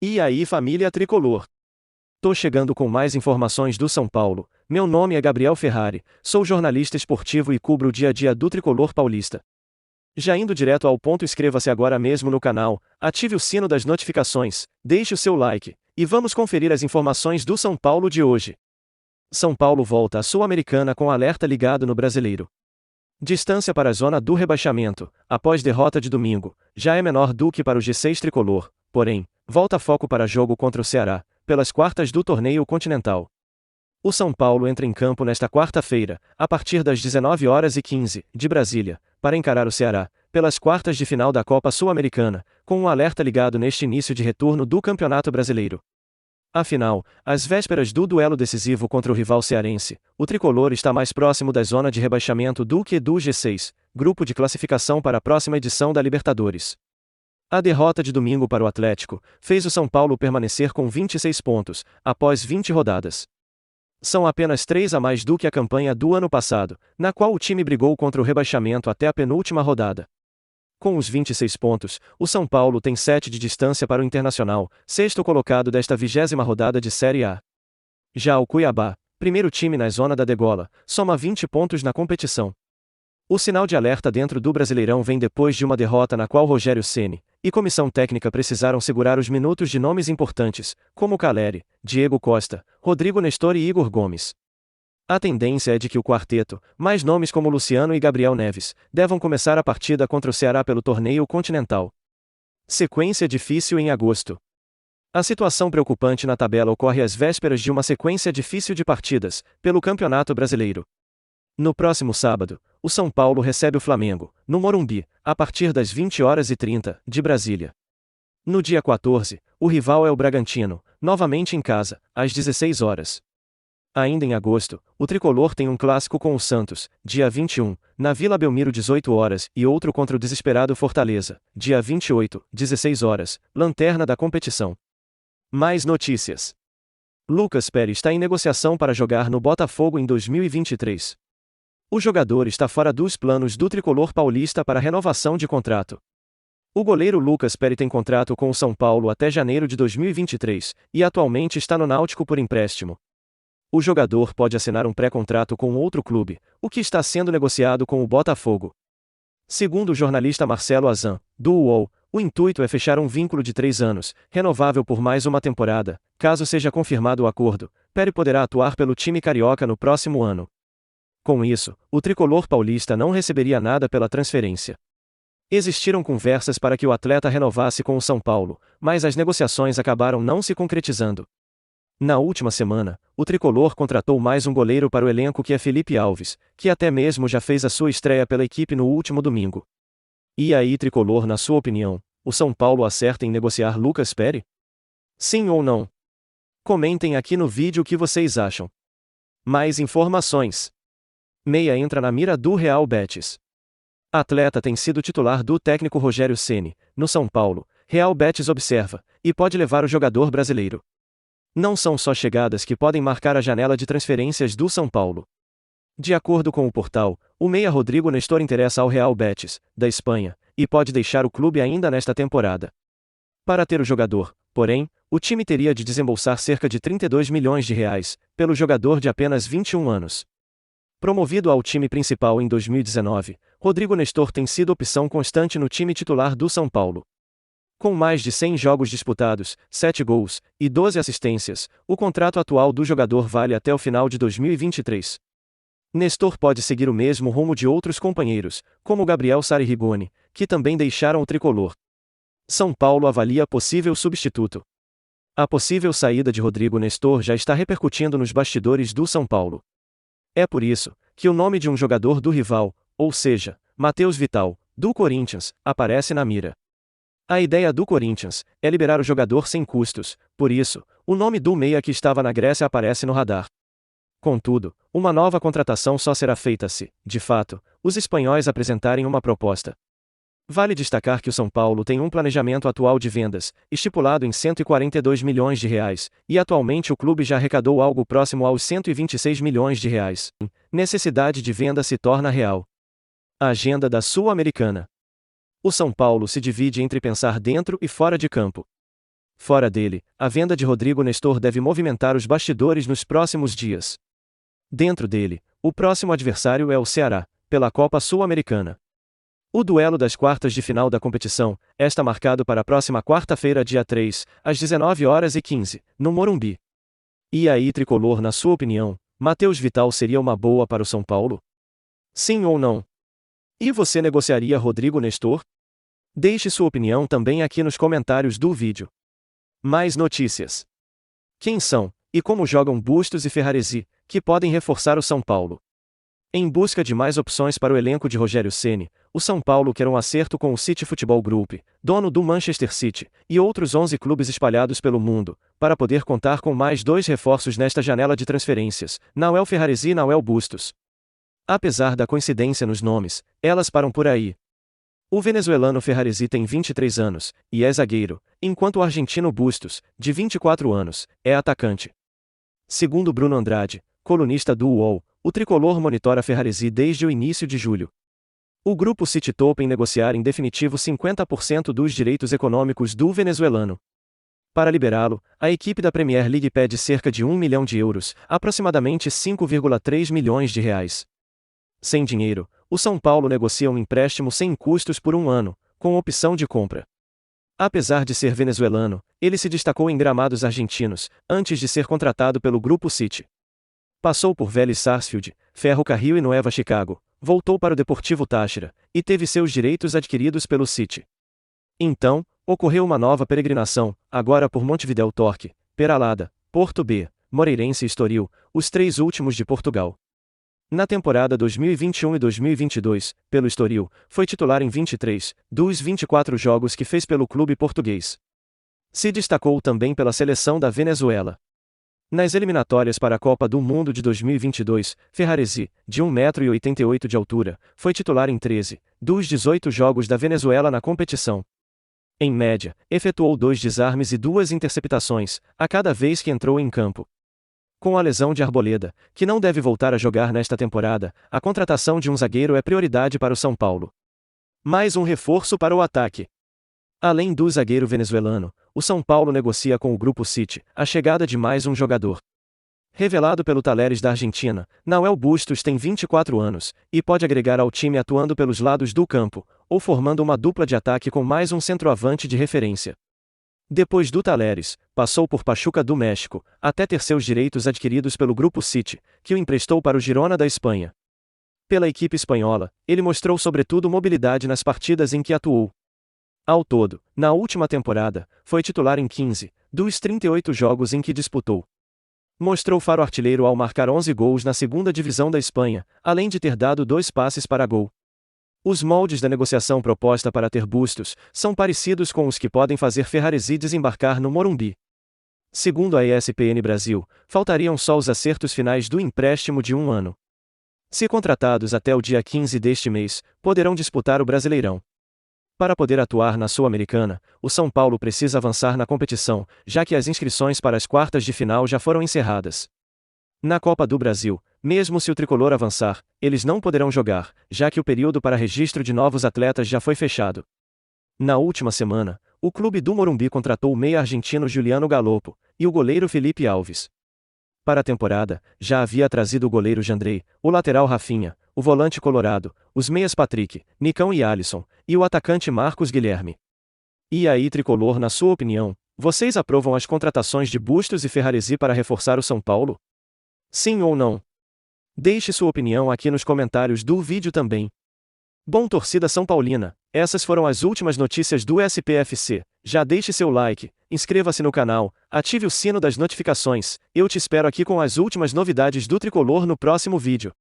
E aí, família tricolor? Tô chegando com mais informações do São Paulo. Meu nome é Gabriel Ferrari, sou jornalista esportivo e cubro o dia a dia do tricolor paulista. Já indo direto ao ponto, inscreva-se agora mesmo no canal, ative o sino das notificações, deixe o seu like, e vamos conferir as informações do São Paulo de hoje. São Paulo volta à Sul-Americana com alerta ligado no Brasileiro. Distância para a zona do rebaixamento, após derrota de domingo, já é menor do que para o G6 tricolor, porém, volta foco para jogo contra o Ceará, pelas quartas do torneio continental. O São Paulo entra em campo nesta quarta-feira, a partir das 19h15, de Brasília, para encarar o Ceará, pelas quartas de final da Copa Sul-Americana, com um alerta ligado neste início de retorno do Campeonato Brasileiro. Afinal, às vésperas do duelo decisivo contra o rival cearense, o tricolor está mais próximo da zona de rebaixamento do que do G6, grupo de classificação para a próxima edição da Libertadores. A derrota de domingo para o Atlético fez o São Paulo permanecer com 26 pontos, após 20 rodadas. São apenas 3 a mais do que a campanha do ano passado, na qual o time brigou contra o rebaixamento até a penúltima rodada. Com os 26 pontos, o São Paulo tem 7 de distância para o Internacional, sexto colocado desta 20ª rodada de Série A. Já o Cuiabá, primeiro time na zona da degola, soma 20 pontos na competição. O sinal de alerta dentro do Brasileirão vem depois de uma derrota na qual Rogério Ceni e comissão técnica precisaram segurar os minutos de nomes importantes, como Caleri, Diego Costa, Rodrigo Nestor e Igor Gomes. A tendência é de que o quarteto, mais nomes como Luciano e Gabriel Neves, devam começar a partida contra o Ceará pelo torneio continental. Sequência difícil em agosto. A situação preocupante na tabela ocorre às vésperas de uma sequência difícil de partidas, pelo Campeonato Brasileiro. No próximo sábado, o São Paulo recebe o Flamengo, no Morumbi, a partir das 20h30, de Brasília. No dia 14, o rival é o Bragantino, novamente em casa, às 16 horas. Ainda em agosto, o tricolor tem um clássico com o Santos, dia 21, na Vila Belmiro 18 horas, e outro contra o desesperado Fortaleza, dia 28, 16 horas, lanterna da competição. Mais notícias. Lucas Perry está em negociação para jogar no Botafogo em 2023. O jogador está fora dos planos do tricolor paulista para renovação de contrato. O goleiro Lucas Perry tem contrato com o São Paulo até janeiro de 2023, e atualmente está no Náutico por empréstimo. O jogador pode assinar um pré-contrato com outro clube, o que está sendo negociado com o Botafogo. Segundo o jornalista Marcelo Azam, do UOL, o intuito é fechar um vínculo de 3 anos, renovável por mais uma temporada. Caso seja confirmado o acordo, Perry poderá atuar pelo time carioca no próximo ano. Com isso, o tricolor paulista não receberia nada pela transferência. Existiram conversas para que o atleta renovasse com o São Paulo, mas as negociações acabaram não se concretizando. Na última semana, o tricolor contratou mais um goleiro para o elenco, que é Felipe Alves, que até mesmo já fez a sua estreia pela equipe no último domingo. E aí, tricolor, na sua opinião, o São Paulo acerta em negociar Lucas Perry? Sim ou não? Comentem aqui no vídeo o que vocês acham. Mais informações. Meia entra na mira do Real Betis. Atleta tem sido titular do técnico Rogério Ceni, no São Paulo. Real Betis observa, e pode levar o jogador brasileiro. Não são só chegadas que podem marcar a janela de transferências do São Paulo. De acordo com o portal, o meia Rodrigo Nestor interessa ao Real Betis, da Espanha, e pode deixar o clube ainda nesta temporada. Para ter o jogador, porém, o time teria de desembolsar cerca de 32 milhões de reais, pelo jogador de apenas 21 anos. Promovido ao time principal em 2019, Rodrigo Nestor tem sido opção constante no time titular do São Paulo. Com mais de 100 jogos disputados, 7 gols e 12 assistências, o contrato atual do jogador vale até o final de 2023. Nestor pode seguir o mesmo rumo de outros companheiros, como Gabriel Sari Rigoni, que também deixaram o tricolor. São Paulo avalia possível substituto. A possível saída de Rodrigo Nestor já está repercutindo nos bastidores do São Paulo. É por isso que o nome de um jogador do rival, ou seja, Matheus Vital, do Corinthians, aparece na mira. A ideia do Corinthians é liberar o jogador sem custos, por isso, o nome do meia que estava na Grécia aparece no radar. Contudo, uma nova contratação só será feita se, de fato, os espanhóis apresentarem uma proposta. Vale destacar que o São Paulo tem um planejamento atual de vendas, estipulado em 142 milhões de reais, e atualmente o clube já arrecadou algo próximo aos 126 milhões de reais. Necessidade de venda se torna real. A agenda da Sul-Americana. O São Paulo se divide entre pensar dentro e fora de campo. Fora dele, a venda de Rodrigo Nestor deve movimentar os bastidores nos próximos dias. Dentro dele, o próximo adversário é o Ceará, pela Copa Sul-Americana. O duelo das quartas de final da competição está marcado para a próxima quarta-feira, dia 3, às 19h15, no Morumbi. E aí, tricolor, na sua opinião, Matheus Vital seria uma boa para o São Paulo? Sim ou não? E você negociaria Rodrigo Nestor? Deixe sua opinião também aqui nos comentários do vídeo. Mais notícias. Quem são, e como jogam Bustos e Ferraresi, que podem reforçar o São Paulo? Em busca de mais opções para o elenco de Rogério Ceni, o São Paulo quer um acerto com o City Football Group, dono do Manchester City, e outros 11 clubes espalhados pelo mundo, para poder contar com mais 2 reforços nesta janela de transferências, Nahuel Ferraresi e Nahuel Bustos. Apesar da coincidência nos nomes, elas param por aí. O venezuelano Ferraresi tem 23 anos, e é zagueiro, enquanto o argentino Bustos, de 24 anos, é atacante. Segundo Bruno Andrade, colunista do UOL, o tricolor monitora Ferraresi desde o início de julho. O grupo City topa em negociar em definitivo 50% dos direitos econômicos do venezuelano. Para liberá-lo, a equipe da Premier League pede cerca de 1 milhão de euros, aproximadamente 5,3 milhões de reais. Sem dinheiro, o São Paulo negocia um empréstimo sem custos por 1 ano, com opção de compra. Apesar de ser venezuelano, ele se destacou em gramados argentinos, antes de ser contratado pelo Grupo City. Passou por Vélez Sarsfield, Ferro Carril e Nueva Chicago, voltou para o Deportivo Táchira, e teve seus direitos adquiridos pelo City. Então, ocorreu uma nova peregrinação, agora por Montevidéu Torque, Peralada, Porto B, Moreirense e Estoril, os 3 últimos de Portugal. Na temporada 2021 e 2022, pelo Estoril, foi titular em 23 dos 24 jogos que fez pelo clube português. Se destacou também pela seleção da Venezuela. Nas eliminatórias para a Copa do Mundo de 2022, Ferraresi, de 1,88 m de altura, foi titular em 13 dos 18 jogos da Venezuela na competição. Em média, efetuou 2 desarmes e 2 interceptações, a cada vez que entrou em campo. Com a lesão de Arboleda, que não deve voltar a jogar nesta temporada, a contratação de um zagueiro é prioridade para o São Paulo. Mais um reforço para o ataque. Além do zagueiro venezuelano, o São Paulo negocia com o Grupo City a chegada de mais um jogador. Revelado pelo Talleres da Argentina, Nahuel Bustos tem 24 anos, e pode agregar ao time atuando pelos lados do campo, ou formando uma dupla de ataque com mais um centroavante de referência. Depois do Talleres, passou por Pachuca do México, até ter seus direitos adquiridos pelo Grupo City, que o emprestou para o Girona da Espanha. Pela equipe espanhola, ele mostrou sobretudo mobilidade nas partidas em que atuou. Ao todo, na última temporada, foi titular em 15 dos 38 jogos em que disputou. Mostrou faro artilheiro ao marcar 11 gols na segunda divisão da Espanha, além de ter dado 2 passes para gol. Os moldes da negociação proposta para ter Bustos são parecidos com os que podem fazer Ferraresi desembarcar no Morumbi. Segundo a ESPN Brasil, faltariam só os acertos finais do empréstimo de 1 ano. Se contratados até o dia 15 deste mês, poderão disputar o Brasileirão. Para poder atuar na Sul-Americana, o São Paulo precisa avançar na competição, já que as inscrições para as quartas de final já foram encerradas. Na Copa do Brasil, mesmo se o tricolor avançar, eles não poderão jogar, já que o período para registro de novos atletas já foi fechado. Na última semana, o clube do Morumbi contratou o meia argentino Juliano Galopo e o goleiro Felipe Alves. Para a temporada, já havia trazido o goleiro Jandrei, o lateral Rafinha, o volante Colorado, os meias Patrick, Nicão e Alisson, e o atacante Marcos Guilherme. E aí, tricolor, na sua opinião, vocês aprovam as contratações de Bustos e Ferraresi para reforçar o São Paulo? Sim ou não? Deixe sua opinião aqui nos comentários do vídeo também. Bom, torcida São Paulina, essas foram as últimas notícias do SPFC. Já deixe seu like, inscreva-se no canal, ative o sino das notificações. Eu te espero aqui com as últimas novidades do tricolor no próximo vídeo.